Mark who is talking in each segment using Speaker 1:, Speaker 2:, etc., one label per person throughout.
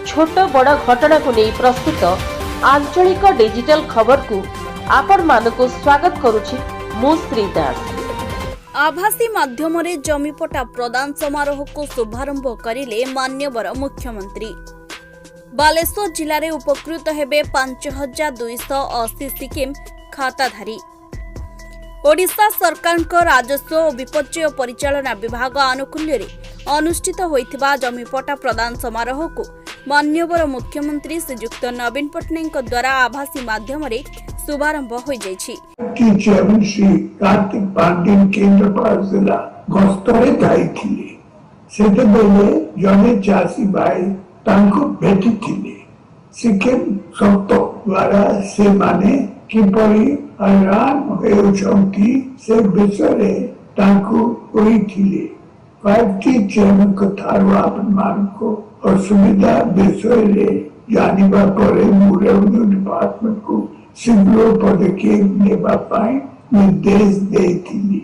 Speaker 1: छोट बड़ घटना को नहीं प्रस्तुत आंचलिक डिजिटल खबर को आपण मानक स्वागत करुछि मु श्री दास।
Speaker 2: आभासी माध्यम जमीपटा प्रदान समारोह को शुभारंभ करिले मान्यवर मुख्यमंत्री। बालेश्वर जिले में उपकृत हेबे 5280 सिक्किम खाताधारी। ओडिशा सरकार को राजस्व और विपर्यय परिचालना विभाग आनुकूल्य अनुष्ठित होइथिबा जमीपटा प्रदान समारोह को मान्यवर मुख्यमंत्री श्रीयुक्त नवीन पट्टनायक द्वारा आभासी माध्यम शुभारंभ हो जाइछि।
Speaker 3: चेयरमैन श्री कार्तिक पांडेन केन्द्रापड़ा जिला गस्तरे जाइथिले सेतेबेले जने चासी भाई तांको भेटिथिले सिक्किम सत्तो द्वारा से माने किपरि हैरान हेउछंती से विषय तांको कहिथिले 5T चेयरमैन को थारु आपन मान को असुविधा विषय रे जानिबा परे रेवेन्यू डिपार्टमेंट को शीघ्र पदक्षेप नेबा पाई निर्देश देथिली।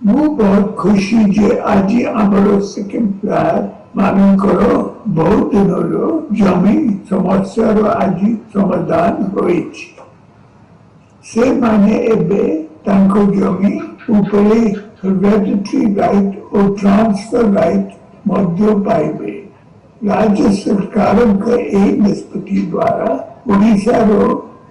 Speaker 3: मु बहुत खुशी जे आज हमरो सिक्किम मानकर बहुत दिनरो जमी समस्या रो आज समाधान होइछि। से माने एबे तांको जमी उपरे हेरिडिटरी राइट और ट्रांसफर राइट मध्य पाइबे। राज्य सरकार के एक निष्पत्ति द्वारा ओडिशा रो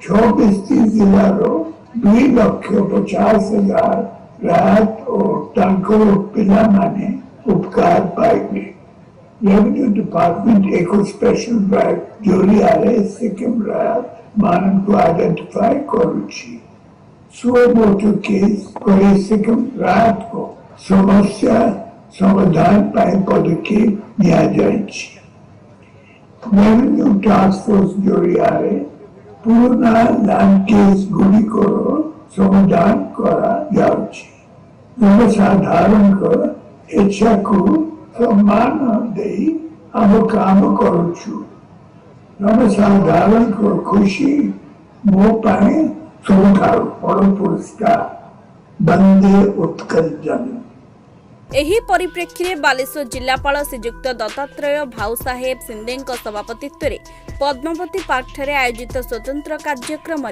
Speaker 3: 26 जिला रो 2,50,000 राहत और तांको पिला माने उपकार पाइबे। रेवेन्यू डिपार्टमेंट एक स्पेशल ड्राइव जोरियारे सिक्किम राहत मानन को आइडेंटिफाई करुछि। सो मोटो केस करे सिक्किम राहत को समस्या समाधान पाए पदक्षेप लिया जाइछि। रेवेन्यू टास्क फोर्स जोरियारे पुराना लैंड केस गुड़िकर समाधान करा जाउछि। जनसाधारण इच्छा को सम्मान देई हम काम करुछु। जनसाधारण को खुशी मो पाए सबुठारु बड़ पुरस्कार बंदे उत्कल जन।
Speaker 2: एही परिप्रेक्षी में बालेश्वर जिलापाल श्रीयुक्त दत्तात्रेय भाऊ साहेब सिंधे सभापतित्व में पद्मावती पार्क आयोजित स्वतंत्र कार्यक्रम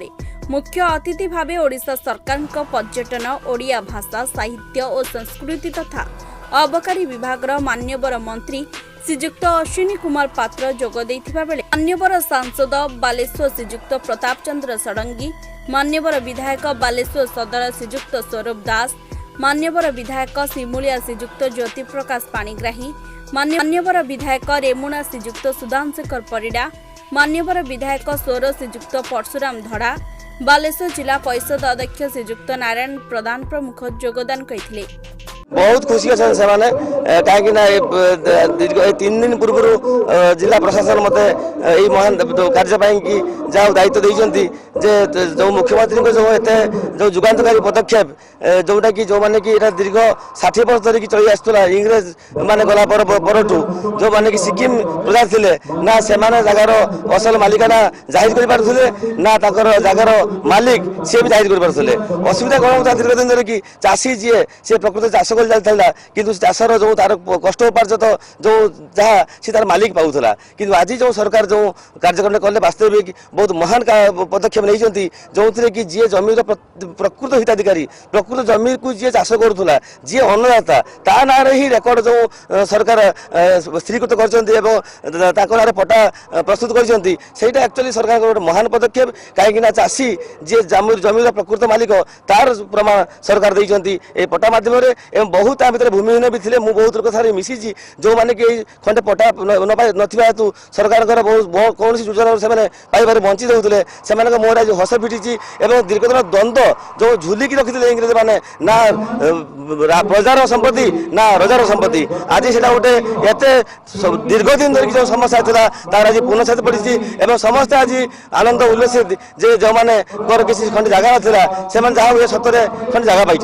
Speaker 2: मुख्य अतिथि भाव ओडिशा सरकार पर्यटन ओडिया भाषा साहित्य और संस्कृति तथा अबकारी विभाग मान्यवर मंत्री श्रीयुक्त अश्विनी कुमार पात्र जोग देथिबा बेले मान्यवर सांसद बालेश्वर श्रीयुक्त प्रताप चंद्र षडंगी, मान्यवर विधायक बालेश्वर सदर श्रीयुक्त स्वरूप दास, मान्यवर विधायक सिमुलिया श्रीयुक्त ज्योति प्रकाश पाणिग्राही, मान्यवर विधायक रेमुणा श्रीयुक्त सुधांशेखर परिडा, मान्यवर विधायक स्वर श्रीयुक्त परशुराम धड़ा, बालेश्वर जिला परिषद अध्यक्ष श्रीयुक्त नारायण प्रधान प्रमुख योगदान करथिले।
Speaker 4: बहुत खुशी अच्छा से कहीं 3 दिन पूर्व जिला प्रशासन मत महान कार्यपाई कि जहाँ दायित्व देती जो मुख्यमंत्री को जो जुगान्तकारी पदक्षेप जोटा कि जो मैंने कि दीर्घ 60 वर्ष धरिकी चली आसूला इंग्रेज माने गला परठू जो मैंने कि सिक्किम प्रजा थे ना से जगार असल मालिकाना जाहिर कर ना जगार मालिक सी भी जाहिर कर असुविधा कौन होता दीर्घ दिन धरिकी चाषी जी से प्रकृत चाष किंतु चाषर जो तार कष्ट उपार्जित जो जहाँ सी तार मालिक पाऊला किंतु आज जो सरकार जो कार्यक्रम कले वास्तविक बहुत महान पदक्षेप नहीं जो थे कि जी जमी प्रकृत हिताधिकारी प्रकृत जमी को जी चाष करूला जी अन्नदाता ता ना ही रेकर्ड जो सरकार स्थिरीकृत कर पटा प्रस्तुत कर एक्चुअली सरकार गोटे महान पदक्षेप कहीं चाषी जी जमी प्रकृत मालिक तार प्रमाण सरकार देती पटा माध्यम बहुत भितर भूमिहीन भी थे बहुत लोक सारे मिसी जो मैंने कि खंडे पटा ना हेतु सरकार कौन योजना से पाइबार वंचित होते से मोहर आज हस फिटी दीर्घ दिन द्वंद्व जो झुलिकी रखी थे इंग्रेज मैंने ना प्रजार संपत्ति ना रजार संपत्ति आज से गोटे एत दीर्घ दिन धरिकी जो समस्या था तार आज पुनः पड़ी समस्ते आज आनंद उल्लसित जे जो मैंने किसी खंड जगह ना से जहाँ सतरे खंड जगह पाई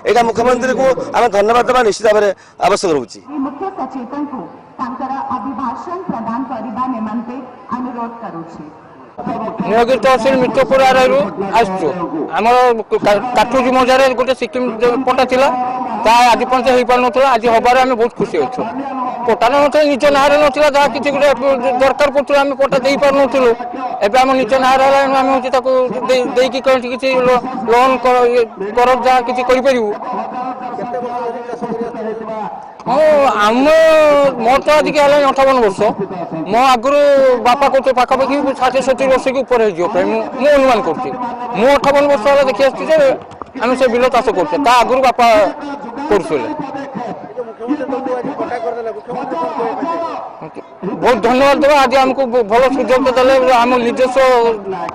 Speaker 4: यहाँ मुख्यमंत्री को आम धन्यवाद देवा निश्चित भाव आवश्यक रही।
Speaker 5: मुख्य सचेतन को अभिभाषण प्रदान करने निमंते अनुरोध करुछि। ନୀଳଗିରି ତହସିଲ ମିତ୍ରପୁର ଆରରୁ ଆସିଛୁ। ଆମର କାଠୁଜି ମଜାରେ ଗୋଟେ ସିକିମ ପଟା ଥିଲା, ତା ଆଜି ପର୍ଯ୍ୟନ୍ତ ହେଇପାରୁନଥିଲା। ଆଜି ହବାରେ ଆମେ ବହୁତ ଖୁସି ଅଛୁ। ପଟା ନଥିଲା, ନିଜ ନାଁରେ ନଥିଲା, ଯାହା କିଛି ଗୋଟେ ଦରକାର ପଡୁଥିଲା ଆମେ ପଟା ଦେଇପାରୁନଥିଲୁ। ଏବେ ଆମ ନିଜ ନାଁରେ ହେଲାଣି, ଆମେ ହଉଛି ତାକୁ ଦେଇକି କିଛି ଲୋନ୍ କର ଯାହା କିଛି କରିପାରିବୁ। ହଁ, ମୋର ତ ଆଜିକି ହେଲାଣି 58 ବର୍ଷ। ମୋ ଆଗରୁ ବାପା କରୁଥିଲେ ପାଖାପାଖି 60-70 ବର୍ଷ କି ଉପରେ ହେଇଯିବ ପ୍ରାୟ, ମୁଁ ଅନୁମାନ କରୁଛି। ମୁଁ 58 ବର୍ଷ ହେଲା ଦେଖି ଆସିଛି ଯେ ଆମେ ସେ ବିଲ ଚାଷ କରୁଛେ, ତା ଆଗରୁ ବାପା କରୁଥିଲେ। ବହୁତ ଧନ୍ୟବାଦ ଦେବା, ଆଜି ଆମକୁ ଭଲ ସୁଯୋଗ ଦେଲେ, ଆମ ନିଜସ୍ୱ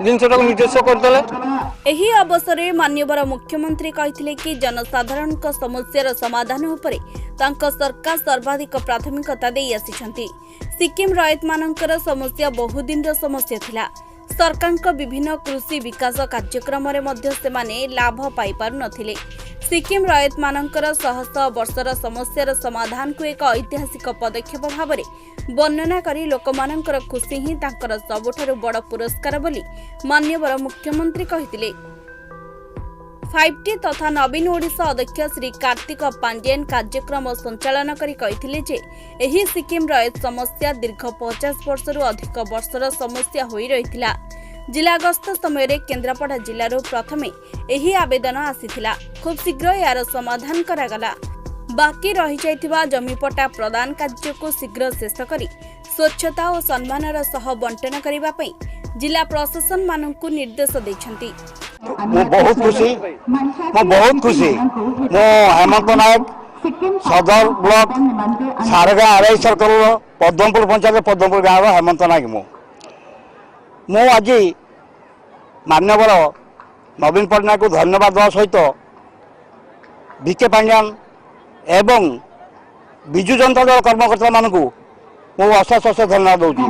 Speaker 5: ଜିନିଷଟାକୁ ନିଜସ୍ୱ କରିଦେଲେ।
Speaker 2: ଏହି ଅବସରରେ ମାନ୍ୟବର ମୁଖ୍ୟମନ୍ତ୍ରୀ କହିଥିଲେ କି ଜନସାଧାରଣଙ୍କ ସମସ୍ୟାର ସମାଧାନ ଉପରେ ତାଙ୍କ ସରକାର ସର୍ବାଧିକ ପ୍ରାଥମିକତା ଦେଇ ଆସିଛନ୍ତି। ସିକିମ ରୟତମାନଙ୍କର ସମସ୍ୟା ବହୁଦିନର ସମସ୍ୟା ଥିଲା। ସରକାରଙ୍କ ବିଭିନ୍ନ କୃଷି ବିକାଶ କାର୍ଯ୍ୟକ୍ରମରେ ମଧ୍ୟ ସେମାନେ ଲାଭ ପାଇପାରୁନଥିଲେ। ସିକିମ ରୟତମାନଙ୍କର ଶହ ଶହ ବର୍ଷର ସମସ୍ୟାର ସମାଧାନକୁ ଏକ ଐତିହାସିକ ପଦକ୍ଷେପ ଭାବରେ ବର୍ଣ୍ଣନା କରି ଲୋକମାନଙ୍କର ଖୁସି ହିଁ ତାଙ୍କର ସବୁଠାରୁ ବଡ଼ ପୁରସ୍କାର ବୋଲି ମାନ୍ୟବର ମୁଖ୍ୟମନ୍ତ୍ରୀ କହିଥିଲେ। 5T ତଥା ନବୀନ ଓଡ଼ିଶା ଅଧ୍ୟକ୍ଷ ଶ୍ରୀ କାର୍ତ୍ତିକ ପାଣ୍ଡିଆନ କାର୍ଯ୍ୟକ୍ରମ ସଞ୍ଚାଳନ କରି କହିଥିଲେ ଯେ ଏହି ସିକିମ ରୟତ ସମସ୍ୟା ଦୀର୍ଘ 50 ବର୍ଷରୁ ଅଧିକ ବର୍ଷର ସମସ୍ୟା ହୋଇ ରହିଥିଲା। ଜିଲ୍ଲା ଗସ୍ତ ସମୟରେ କେନ୍ଦ୍ରାପଡ଼ା ଜିଲ୍ଲାରୁ ପ୍ରଥମେ ଏହି ଆବେଦନ ଆସିଥିଲା। ଖୁବ୍ ଶୀଘ୍ର ଏହାର ସମାଧାନ କରାଗଲା। ବାକି ରହିଯାଇଥିବା ଜମିପଟା ପ୍ରଦାନ କାର୍ଯ୍ୟକୁ ଶୀଘ୍ର ଶେଷ କରି ସ୍ୱଚ୍ଛତା ଓ ସମ୍ମାନର ସହ ବଣ୍ଟନ କରିବା ପାଇଁ ଜିଲ୍ଲା ପ୍ରଶାସନମାନଙ୍କୁ ନିର୍ଦ୍ଦେଶ ଦେଇଛନ୍ତି।
Speaker 6: ମୁଁ ବହୁତ ଖୁସି ମୁଁ ହେମନ୍ତ ନାୟକ ସଦର block Sargaon RI circle Padmapur panchayat Padmapur गाँव हेमंत नायक मु आज मान्यवर नवीन पट्टनायक को धन्यवाद देवा सहित विके पांड्यान एवं विजु जनता दल कर्मकर्ता मानक अशेष अशेष धन्यवाद दूसरी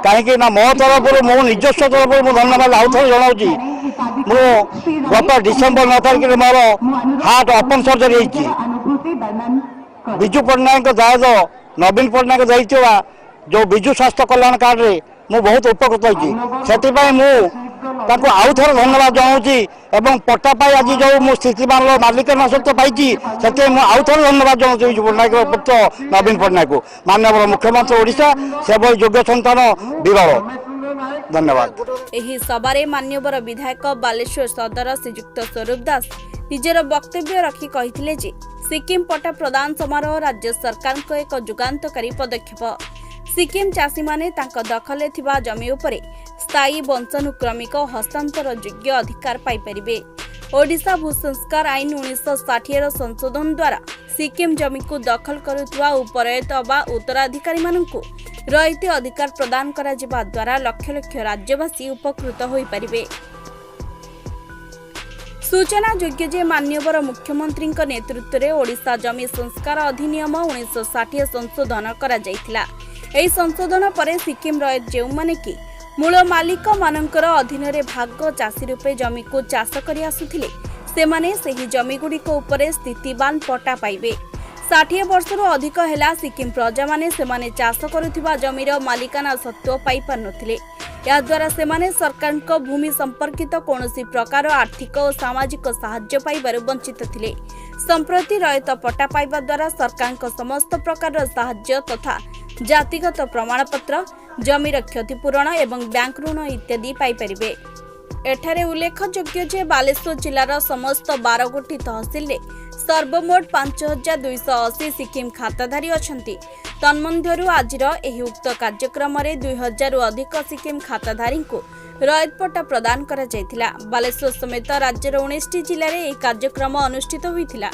Speaker 6: कहीं मो तरफ मो निजस्व तरफ धन्यवाद आउ थे जनावि मु गत डिसेम्बर 9 तारिख मोर हार्ट ओपन सर्जरी होती विजु पट्टनायक दायद नवीन पट्टनायक देता जो विजु स्वास्थ्य कल्याण कार्ड रे मु बहुत उपकृत होती आउ थे धन्यवाद जनावि एवं पट्टा पाई आज जो मो स्थितिमान मालिकाना सत्व पाई आउ थे धन्यवाद जनावि विजु पट्टनायक पुत्र नवीन पट्टनायक माननीय मुख्यमंत्री ओडिशा सेभली योग्य संतान विरल धन्यवाद।
Speaker 2: ଏହି ସଭାରେ ମାନ୍ୟବର ବିଧାୟକ ବାଲେଶ୍ୱର ସଦର ଶ୍ରୀଯୁକ୍ତ ସ୍ୱରୂପ ଦାସ ନିଜର ବକ୍ତବ୍ୟ ରଖି କହିଥିଲେ ଯେ ସିକିମ ପଟ୍ଟା ପ୍ରଦାନ ସମାରୋହ ରାଜ୍ୟ ସରକାରଙ୍କ ଏକ ଯୁଗାନ୍ତକାରୀ ପଦକ୍ଷେପ। ସିକିମ ଚାଷୀମାନେ ତାଙ୍କ ଦଖଲରେ ଥିବା ଜମି ଉପରେ ସ୍ଥାୟୀ ବଂଶାନୁକ୍ରମିକ ହସ୍ତାନ୍ତର ଯୋଗ୍ୟ ଅଧିକାର ପାଇପାରିବେ। ଓଡ଼ିଶା ଭୂସଂସ୍କାର ଆଇନ 1960ର ସଂଶୋଧନ ଦ୍ୱାରା ସିକିମ ଜମିକୁ ଦଖଲ କରୁଥିବା ଉପରୟତ ବା ଉତ୍ତରାଧିକାରୀମାନଙ୍କୁ ରଇତି ଅଧିକାର ପ୍ରଦାନ କରାଯିବା ଦ୍ୱାରା ଲକ୍ଷ ଲକ୍ଷ ରାଜ୍ୟବାସୀ ଉପକୃତ ହୋଇପାରିବେ। सूचनायोग्य जे मान्यवर मुख्यमंत्री नेतृत्व में ओडिशा जमी संस्कार अधिनियम 1960 संशोधन करा जायतिला। एही संशोधन पर सिक्किम रयत जो माने कि मूल मालिक मानकर अधीन रे भाग चाषी रूपे जमी को चाष करि आसुथिले सेमाने सेही जमी गुड़िक उपरे स्थितिवान पट्टा पाइबे। 60 वर्षरू अधिक हैला सिक्किम प्रजा माने सेमाने चाष करुथिबा जमीर मालिकाना सत्व पाई पार नथिले। या द्वारा सेमाने सरकार को भूमि संपर्कित कौनसी प्रकार आर्थिक और सामाजिक साहाय्य पाइबार वंचित थिले। संप्रति रयत पट्टा पाइबा द्वारा सरकार को समस्त प्रकार साहाय्य तथा जातिगत प्रमाणपत्र जमीर क्षतिपूरण एवं बैंक ऋण इत्यादि पाई परिबे। एठारे उल्लेखयोग्य जे बालेश्वर जिलार समस्त 12 गोटी तहसिल रे सर्वमोट 5280 सिक्किम खाताधारी अछंती। तन्मध्यरु आजिर एही उक्त कार्यक्रम रे 2000 अधिक सिक्किम खाताधारी को रयत पट्टा प्रदान करा जायतिला। बालेश्वर समेत राज्यर 19 जिले में यह कार्यक्रम अनुष्ठित होइतिला।